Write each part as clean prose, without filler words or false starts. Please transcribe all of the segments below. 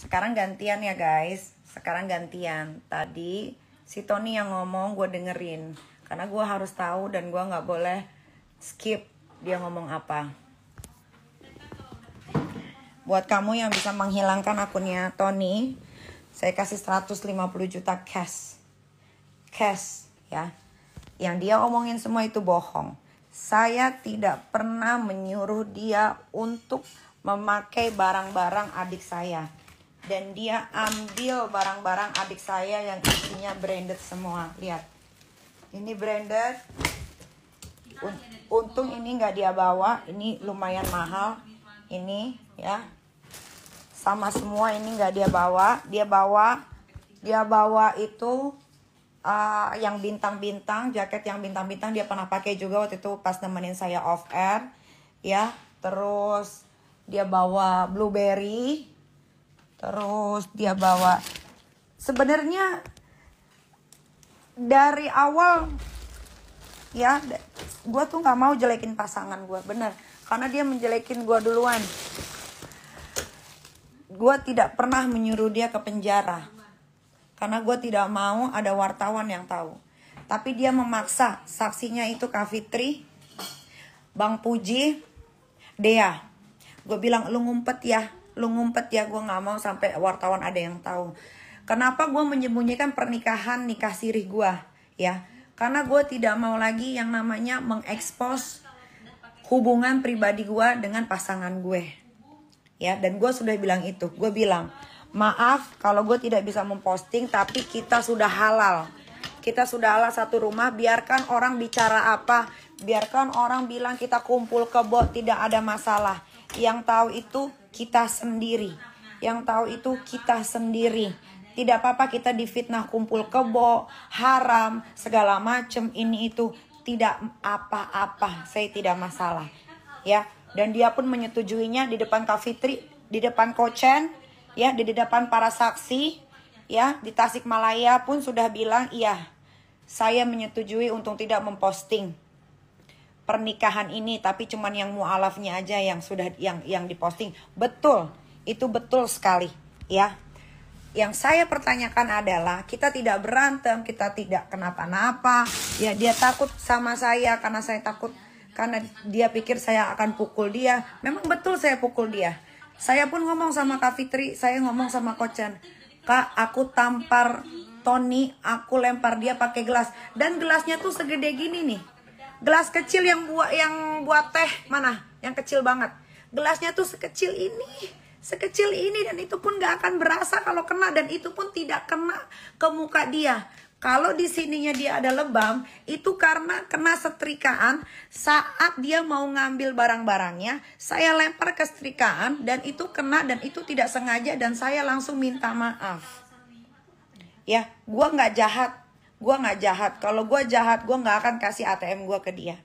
Sekarang gantian ya guys. Sekarang gantian. Tadi si Tony yang ngomong gue dengerin. Karena gue harus tahu dan gue gak boleh skip dia ngomong apa. Buat kamu yang bisa menghilangkan akunnya Tony, saya kasih 150 juta cash. Cash ya. Yang dia omongin semua itu bohong. Saya tidak pernah menyuruh dia untuk memakai barang-barang adik saya. Dan dia ambil barang-barang adik saya yang isinya branded semua. Lihat. Ini branded. Untung ini nggak dia bawa. Ini lumayan mahal. Ini ya. Sama semua ini nggak dia bawa. Dia bawa itu yang bintang-bintang, jaket yang bintang-bintang dia pernah pakai juga waktu itu pas nemenin saya off air, ya. Terus dia bawa blueberry, terus dia bawa. Sebenarnya dari awal, ya, gue tuh nggak mau jelekin pasangan gue, bener, karena dia menjelekin gue duluan. Gue tidak pernah menyuruh dia ke penjara. Karena gue tidak mau ada wartawan yang tahu. Tapi dia memaksa. Saksinya itu Kak Fitri, Bang Puji, Dea. Gue bilang lu ngumpet ya. Gue gak mau sampai wartawan ada yang tahu. Kenapa gue menyembunyikan pernikahan nikah sirih gue? Ya, karena gue tidak mau lagi yang namanya mengekspos hubungan pribadi gue dengan pasangan gue. Ya, dan gue sudah bilang itu. Gue bilang, maaf kalau gue tidak bisa memposting, tapi kita sudah halal. Kita sudah halal satu rumah, biarkan orang bicara apa, biarkan orang bilang kita kumpul kebo, tidak ada masalah. Yang tahu itu kita sendiri. Yang tahu itu kita sendiri. Tidak apa-apa kita difitnah kumpul kebo, haram, segala macem ini itu. Tidak apa-apa, saya tidak masalah. Ya, dan dia pun menyetujuinya di depan Kak Fitri, di depan Kochen, ya, di depan para saksi, ya, di Tasikmalaya pun sudah bilang, iya, saya menyetujui untuk tidak memposting pernikahan ini, tapi cuman yang mualafnya aja yang sudah yang diposting. Betul, itu betul sekali, ya. Yang saya pertanyakan adalah kita tidak berantem, kita tidak kenapa-napa, ya. Dia takut sama saya karena saya takut, karena dia pikir saya akan pukul dia. Memang betul saya pukul dia. Saya pun ngomong sama Kak Fitri, saya ngomong sama Kochen, Kak, aku tampar Tony, aku lempar dia pakai gelas, dan gelasnya tuh segede gini nih, gelas kecil yang buat teh mana, yang kecil banget, gelasnya tuh sekecil ini, dan itu pun gak akan berasa kalau kena, dan itu pun tidak kena ke muka dia. Kalau di sininya dia ada lebam, itu karena kena setrikaan saat dia mau ngambil barang-barangnya. Saya lempar ke setrikaan dan itu kena, dan itu tidak sengaja, dan saya langsung minta maaf. Ya, gue nggak jahat. Kalau gue jahat, gue nggak akan kasih ATM gue ke dia.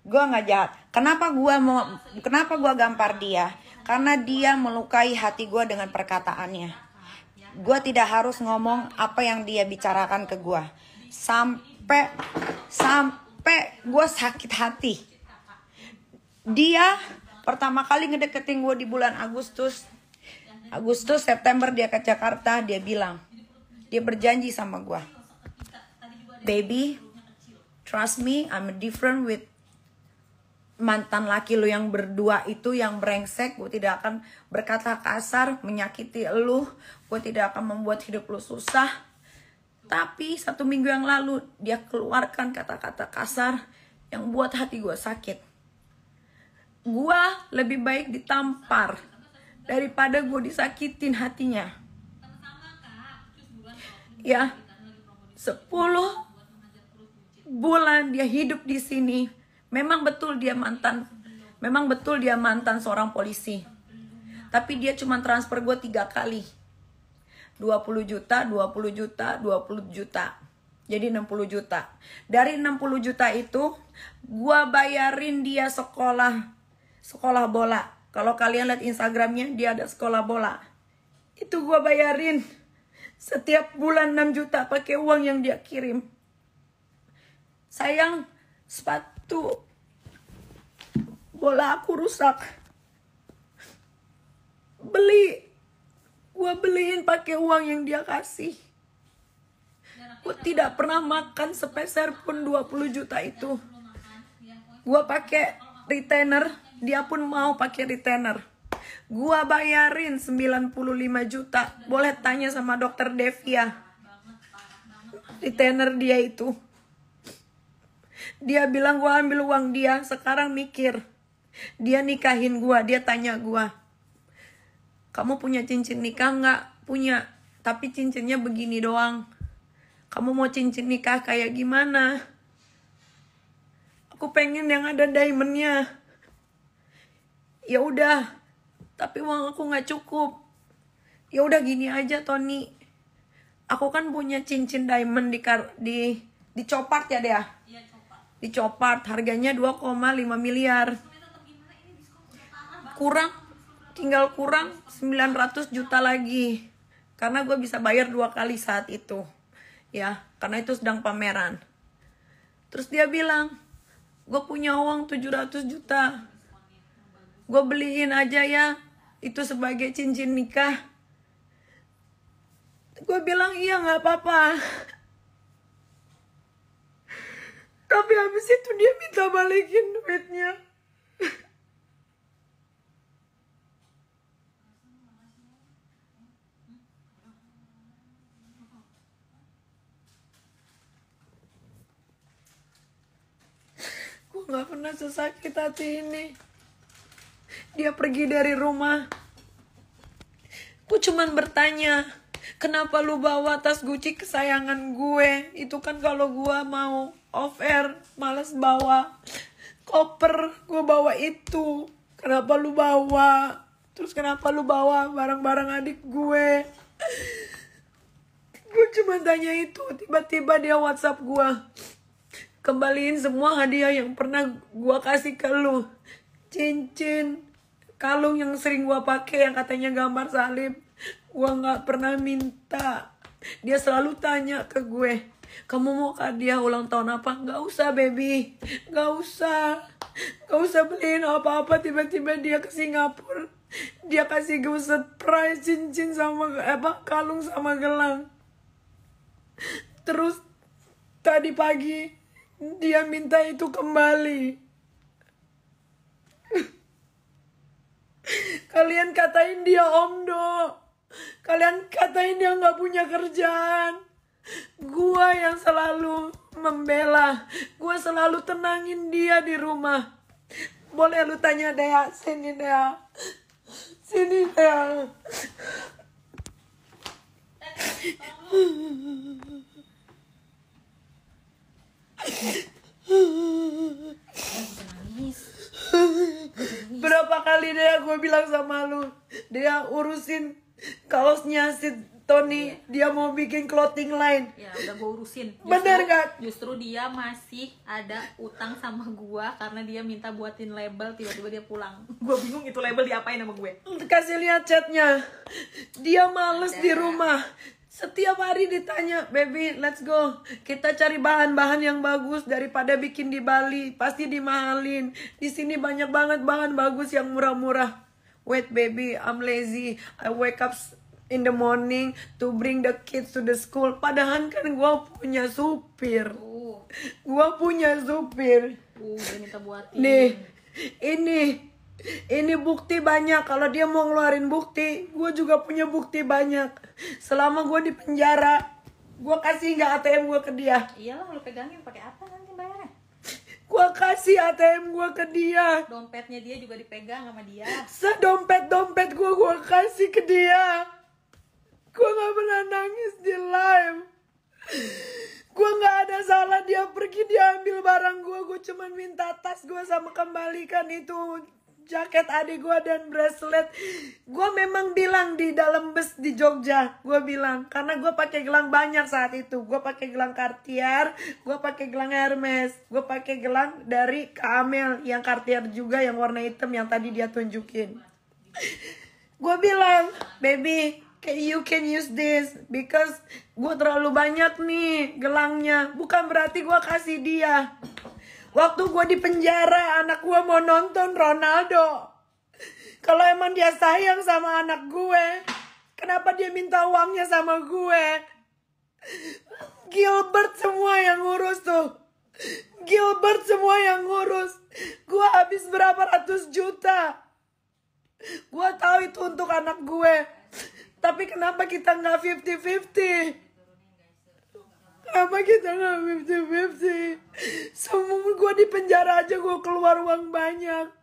Gue nggak jahat. Kenapa gue gampar dia? Karena dia melukai hati gue dengan perkataannya. Gue tidak harus ngomong apa yang dia bicarakan ke gue. Sampai gue sakit hati. Dia pertama kali ngedeketin gue di bulan Agustus, September dia ke Jakarta. Dia bilang, dia berjanji sama gue, baby, trust me, I'm different with mantan laki lu yang berdua itu yang brengsek. Gue tidak akan berkata kasar, menyakiti lu. Gue tidak akan membuat hidup lu susah. Tapi 1 minggu yang lalu dia keluarkan kata-kata kasar yang buat hati gue sakit. Gue lebih baik ditampar daripada gue disakitin hatinya. Ya, 10 bulan dia hidup di sini. Memang betul dia mantan seorang polisi. Tapi dia cuma transfer gue 3 kali. 20 juta. Jadi 60 juta. Dari 60 juta itu, gue bayarin dia sekolah bola. Kalau kalian lihat Instagramnya, dia ada sekolah bola. Itu gue bayarin setiap bulan 6 juta pakai uang yang dia kirim. Sayang, sepatu bola aku rusak. Gue beliin pakai uang yang dia kasih. Gue tidak pernah makan sepeser pun 20 juta itu. Gue pakai retainer, dia pun mau pakai retainer. Gue bayarin 95 juta. Boleh tanya sama dokter Devia. Retainer dia itu. Dia bilang gue ambil uang dia. Sekarang mikir. Dia nikahin gue. Dia tanya gue, kamu punya cincin nikah nggak? Punya. Tapi cincinnya begini doang. Kamu mau cincin nikah kayak gimana? Aku pengen yang ada diamondnya. Ya udah. Tapi uang aku nggak cukup. Ya udah gini aja Tony. Aku kan punya cincin diamond di Copart ya Dea. Di Copart harganya 2,5 miliar. Tinggal kurang 900 juta lagi. Karena gue bisa bayar 2 kali saat itu. Ya, karena itu sedang pameran. Terus dia bilang, gue punya uang 700 juta. Gue beliin aja ya. Itu sebagai cincin nikah. Gue bilang iya gak apa-apa. Tapi habis itu dia minta balikin duitnya. Gue gak pernah sesakit hati ini. Dia pergi dari rumah. Gue cuman bertanya, kenapa lu bawa tas Gucci kesayangan gue? Itu kan kalau gue mau off air, males bawa koper, gue bawa itu. Kenapa lu bawa? Terus kenapa lu bawa barang-barang adik gue? Gue cuma tanya itu. Tiba-tiba dia WhatsApp gue, kembaliin semua hadiah yang pernah gue kasih ke lu. Cincin, kalung yang sering gue pakai yang katanya gambar salib, gue nggak pernah minta. Dia selalu tanya ke gue, kamu mau hadiah ulang tahun apa? Gak usah baby, gak usah beliin apa-apa. Tiba-tiba dia ke Singapura, dia kasih gue surprise cincin sama kalung sama gelang. Terus tadi pagi dia minta itu kembali. Kalian katain dia omdo. Kalian katain dia gak punya kerjaan. Gua yang selalu membela. Gua selalu tenangin dia di rumah. Boleh lu tanya Dea. Sini Dea. Sini Dea. Berapa kali Dea gue bilang sama lu, Dea urusin kaosnya si Tony, dia mau bikin clothing line. Ya udah gue urusin. Bener gak? Justru dia masih ada utang sama gue karena dia minta buatin label, tiba-tiba dia pulang. Gue bingung itu label diapain sama gue. Kasih lihat chatnya. Dia males di rumah. Setiap hari ditanya, baby let's go. Kita cari bahan-bahan yang bagus daripada bikin di Bali. Pasti dimahalin. Di sini banyak banget bahan bagus yang murah-murah. Wait baby, I'm lazy. I wake up in the morning to bring the kids to the school. Padahal kan gue punya supir. Gue punya supir. Dia minta buatin. Nih, ini bukti banyak. Kalau dia mau ngeluarin bukti, gue juga punya bukti banyak. Selama gue di penjara, gue kasih nggak ATM gue ke dia? Iyalah, lu pegangin pakai apa nanti bayarnya? Gue kasih ATM gue ke dia. Dompetnya dia juga dipegang sama dia. Sedompet gue kasih ke dia. Gue nggak pernah nangis di live. Gue nggak ada salah, dia pergi, dia ambil barang gue cuma minta tas gue sama kembalikan itu jaket adik gue dan bracelet. Gue memang bilang di dalam bus di Jogja, gue bilang karena gue pakai gelang banyak saat itu. Gue pakai gelang Cartier, gue pakai gelang Hermes, gue pakai gelang dari Kamel yang Cartier juga yang warna hitam yang tadi dia tunjukin. Gue bilang, baby, you can use this because gue terlalu banyak nih gelangnya. Bukan berarti gue kasih dia. Waktu gue di penjara, anak gue mau nonton Ronaldo. Kalau emang dia sayang sama anak gue, kenapa dia minta uangnya sama gue? Gilbert semua yang ngurus tuh. Gilbert semua yang ngurus. Gue habis berapa ratus juta. Gue tahu itu untuk anak gue. Tapi kenapa kita nggak 50-50? Kenapa kita nggak 50-50? Semua gue di penjara aja gue keluar uang banyak.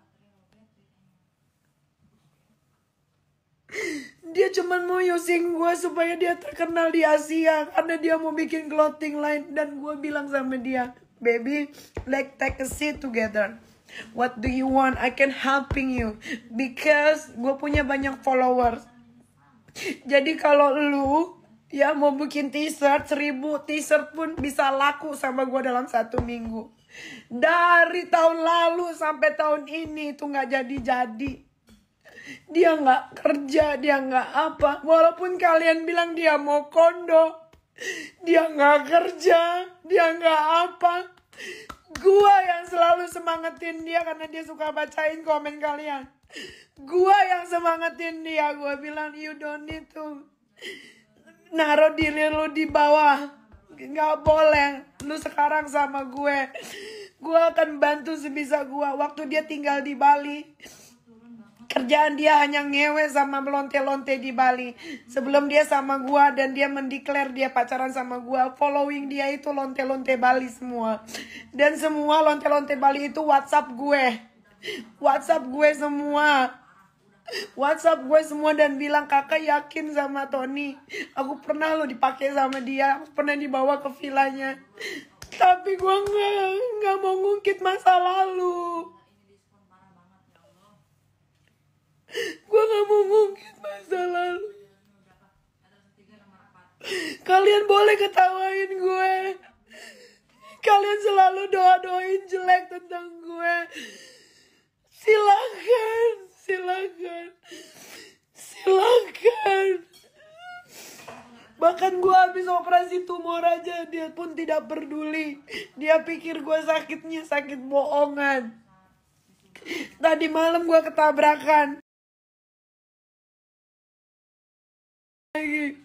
Dia cuman mau using gue supaya dia terkenal di Asia. Karena dia mau bikin clothing line. Dan gue bilang sama dia, baby, let's take a seat together. What do you want? I can helping you. Because gue punya banyak followers. Jadi kalau lu ya mau bikin t-shirt, 1000 t-shirt pun bisa laku sama gue dalam 1 minggu. Dari tahun lalu sampai tahun ini itu gak jadi-jadi. Dia gak kerja, dia gak apa. Walaupun kalian bilang dia mau kondo, dia gak kerja, dia gak apa. Gua yang selalu semangatin dia karena dia suka bacain komen kalian. Gua yang semangatin dia. Gua bilang you don't need to naruh diri lu di bawah. Gak boleh. Lu sekarang sama gue. Gue akan bantu sebisa gue. Waktu dia tinggal di Bali, kerjaan dia hanya ngewe sama melonte-lonte di Bali. Sebelum dia sama gue dan dia mendeklar dia pacaran sama gue, following dia itu lonte-lonte Bali semua. Dan semua lonte-lonte Bali itu WhatsApp gue. WhatsApp gue semua. WhatsApp gue semua dan bilang, kakak yakin sama Tony. Aku pernah lo dipakai sama dia. Aku pernah dibawa ke villanya. Tapi gue nggak mau ngungkit masa lalu. Gue gak mau ngungkit masa lalu. Kalian boleh ketawain gue. Kalian selalu doa-doain jelek tentang gue. Silakan, silakan, silakan. Bahkan gue habis operasi tumor aja, dia pun tidak peduli. Dia pikir gue sakitnya sakit bohongan. Tadi malam gue ketabrakan lagi.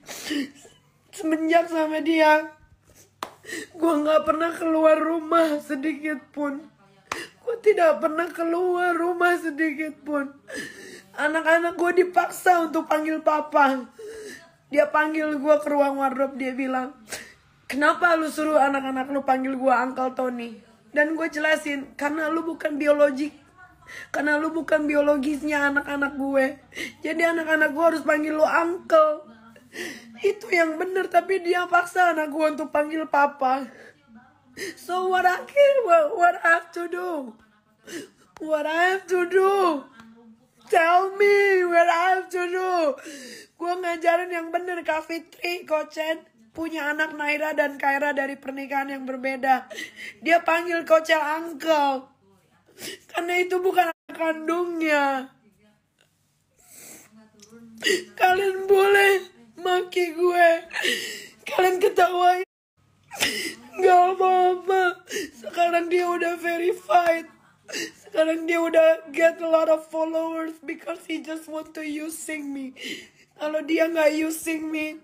Semenjak sama dia, gue gak pernah keluar rumah sedikit pun. Gue tidak pernah keluar rumah sedikit pun. Anak-anak gue dipaksa untuk panggil papa. Dia panggil gue ke ruang wardrobe. Dia bilang, kenapa lu suruh anak-anak lu panggil gue Uncle Tony? Dan gue jelasin, karena lu bukan biologik. Karena lu bukan biologisnya anak-anak gue. Jadi anak-anak gue harus panggil lu Uncle. Itu yang bener, tapi dia paksa anak gue untuk panggil papa. So what I have to do? What I have to do? Tell me what I have to do. Gue ngajarin yang bener. Kak Fitri, Kocen punya anak Naira dan Kaira dari pernikahan yang berbeda. Dia panggil Kocel uncle. Karena itu bukan anak kandungnya. Kalian boleh maki gue. Kalian ketawain. Gak apa-apa. Sekarang dia udah verified. Sekarang dia udah get a lot of followers because he just want to using me. Kalau dia gak using me,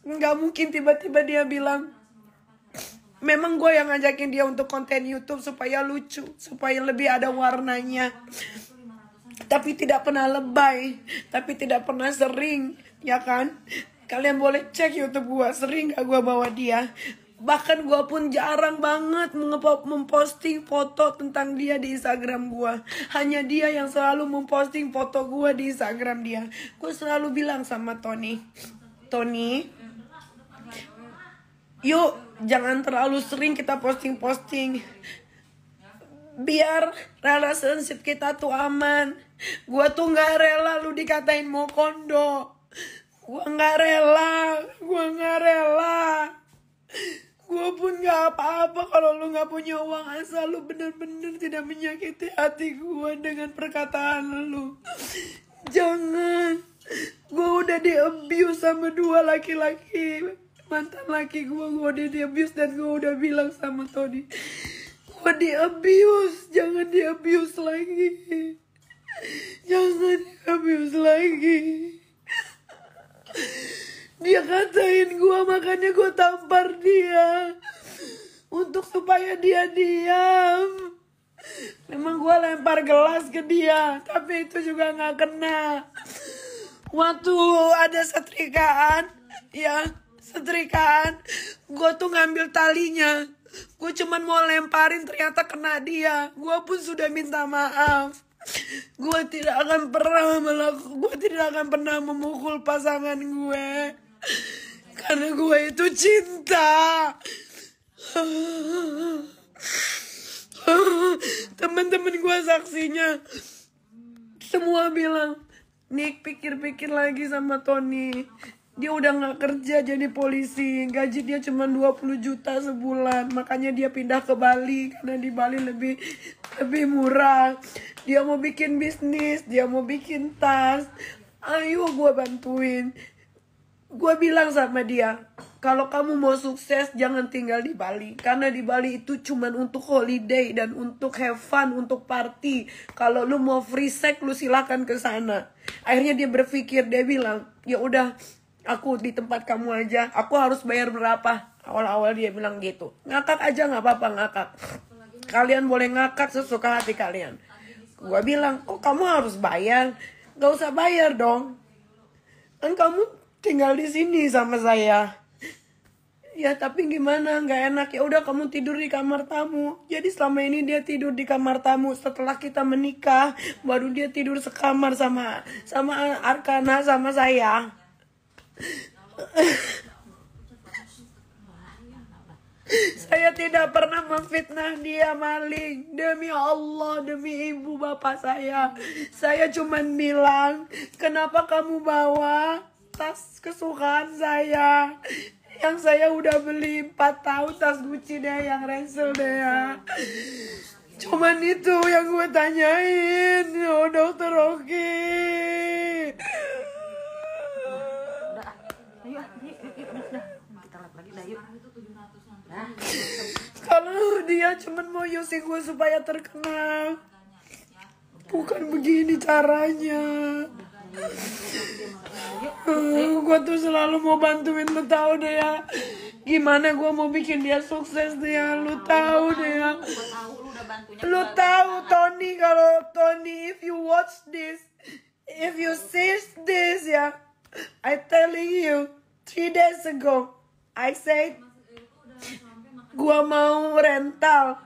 gak mungkin tiba-tiba dia bilang, memang gue yang ngajakin dia untuk konten YouTube supaya lucu, supaya lebih ada warnanya. Tapi tidak pernah lebay, tapi tidak pernah sering, ya kan? Kalian boleh cek YouTube gue, sering gak gue bawa dia. Bahkan gue pun jarang banget memposting foto tentang dia di Instagram gue. Hanya dia yang selalu memposting foto gue di Instagram dia. Gue selalu bilang sama Tony, Tony, yuk jangan terlalu sering kita posting-posting. Biar relationship kita tuh aman. Gue tuh gak rela lu dikatain mau kondo. Gue gak rela. Gue pun gak apa-apa kalau lu gak punya uang, asal lu bener-bener tidak menyakiti hati gue dengan perkataan lu. Jangan. Gue udah di-abuse sama 2 laki-laki. Mantan laki gue udah di-abuse dan gue udah bilang sama Tony, gue di-abuse, jangan di-abuse lagi. Jangan lagi. Dia katain gue, makanya gue tampar dia untuk supaya dia diam. Memang gue lempar gelas ke dia, tapi itu juga gak kena. Waktu ada setrikaan, gue tuh ngambil talinya. Gue cuman mau lemparin, ternyata kena dia. Gue pun sudah minta maaf. Gue tidak akan pernah memukul pasangan gue, karena gue itu cinta. Teman-teman gue saksinya semua bilang, Nick pikir-pikir lagi sama Tony. Dia udah gak kerja jadi polisi, gaji dia cuma 20 juta sebulan. Makanya dia pindah ke Bali, karena di Bali lebih murah. Dia mau bikin bisnis, dia mau bikin tas. Ayo gue bantuin. Gue bilang sama dia, kalau kamu mau sukses jangan tinggal di Bali. Karena di Bali itu cuman untuk holiday dan untuk have fun, untuk party. Kalau lu mau free sex, lu silakan ke sana. Akhirnya dia berpikir, dia bilang, ya udah, aku di tempat kamu aja. Aku harus bayar berapa? Awal-awal dia bilang gitu. Ngakak aja nggak apa-apa, ngakak. Kalian boleh ngakak sesuka hati kalian. Gue bilang, oh kamu harus bayar? Gak usah bayar dong. Kan kamu tinggal di sini sama saya. Ya tapi gimana, nggak enak. Ya udah kamu tidur di kamar tamu. Jadi selama ini dia tidur di kamar tamu. Setelah kita menikah, baru dia tidur sekamar sama Arkana, sama saya. Saya tidak pernah memfitnah dia, maling. Demi Allah, demi ibu bapak saya cuman bilang, kenapa kamu bawa tas kesukaan saya yang saya udah beli 4 tahun, tas Gucci deh, yang Ransel deh ya. Cuman itu yang gue tanyain. Oh dokter Oki. Kalau dia cuman mau yusi gue supaya terkenal, bukan begini caranya. Gue tuh selalu mau bantuin, lu tahu deh ya. Gimana gue mau bikin dia sukses deh ya, lu tahu deh ya. Lu tahu Tony, kalau Tony, if you watch this, if you see this ya, I telling you, 3 days ago, I said, gua mau rental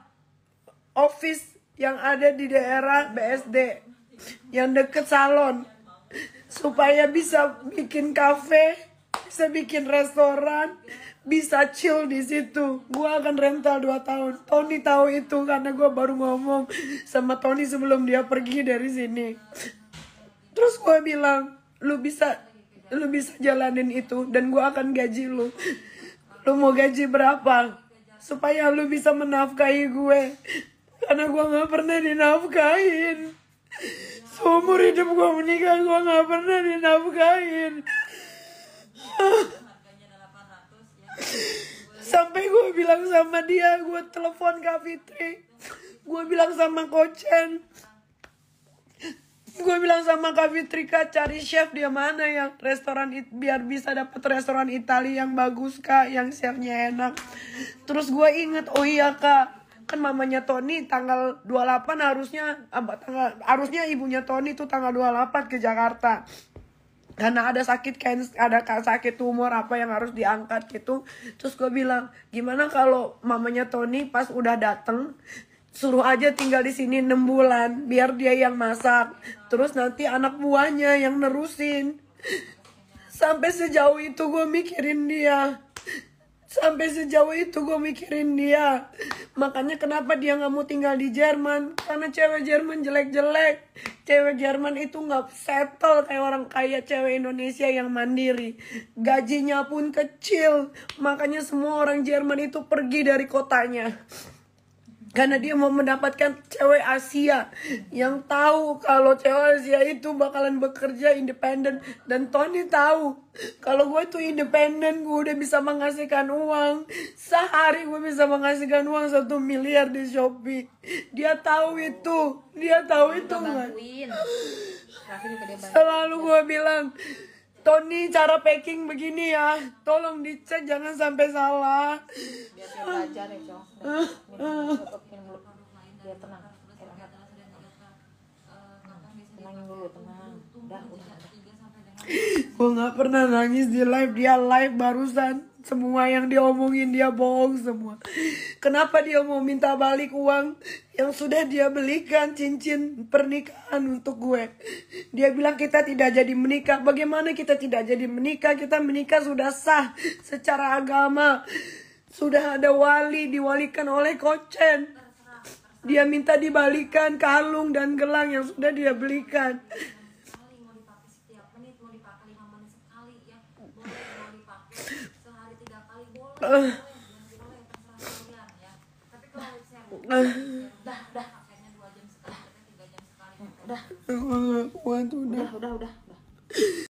office yang ada di daerah BSD, yang deket salon, supaya bisa bikin kafe, bisa bikin restoran, bisa chill di situ. Gua akan rental 2 tahun. Tony tahu itu karena gua baru ngomong sama Tony sebelum dia pergi dari sini. Terus gua bilang, lu bisa jalanin itu dan gua akan gaji lu. Lu mau gaji berapa? Supaya lu bisa menafkahi gue. Karena gue gak pernah dinafkahin. Seumur hidup gue menikah, gue gak pernah dinafkahin. Sampai gue bilang sama dia, gue telepon Kak Fitri. Gue bilang sama Kochen. Gue bilang sama Kak Fitri, Kak, cari chef dia mana yang restoran, biar bisa dapet restoran Italia yang bagus Kak, yang chefnya enak. Terus gue inget, oh iya Kak, kan mamanya Tony tanggal 28 harusnya ibunya Tony tuh tanggal 28 ke Jakarta. Karena ada sakit tumor apa yang harus diangkat gitu. Terus gue bilang, gimana kalau mamanya Tony pas udah dateng, suruh aja tinggal di sini 6 bulan, biar dia yang masak. Terus nanti anak buahnya yang nerusin. Sampai sejauh itu gue mikirin dia. Makanya kenapa dia gak mau tinggal di Jerman. Karena cewek Jerman jelek-jelek. Cewek Jerman itu gak settle kayak orang kaya cewek Indonesia yang mandiri. Gajinya pun kecil. Makanya semua orang Jerman itu pergi dari kotanya. Karena dia mau mendapatkan cewek Asia yang tahu kalau cewek Asia itu bakalan bekerja independen. Dan Tony tahu kalau gue itu independen, gue udah bisa menghasilkan uang. Sehari gue bisa menghasilkan uang 1 miliar di Shopee. Dia tahu itu. Nggak? Raffi juga dia bantu. Selalu gue bilang, Tony cara packing begini ya, tolong dicek jangan sampai salah. Biar dia belajar ya, Cong. Minum dulu. Dia tenang. Tenangin dulu, tenang. Udah. Gue gak pernah nangis di live, dia live barusan. Semua yang dia omongin dia bohong semua. Kenapa dia mau minta balik uang yang sudah dia belikan cincin pernikahan untuk gue? Dia bilang kita tidak jadi menikah. Bagaimana kita tidak jadi menikah? Kita menikah sudah sah secara agama. Sudah ada wali, diwalikan oleh Kochen. Dia minta dibalikan kalung dan gelang yang sudah dia belikan. Udah. Udah.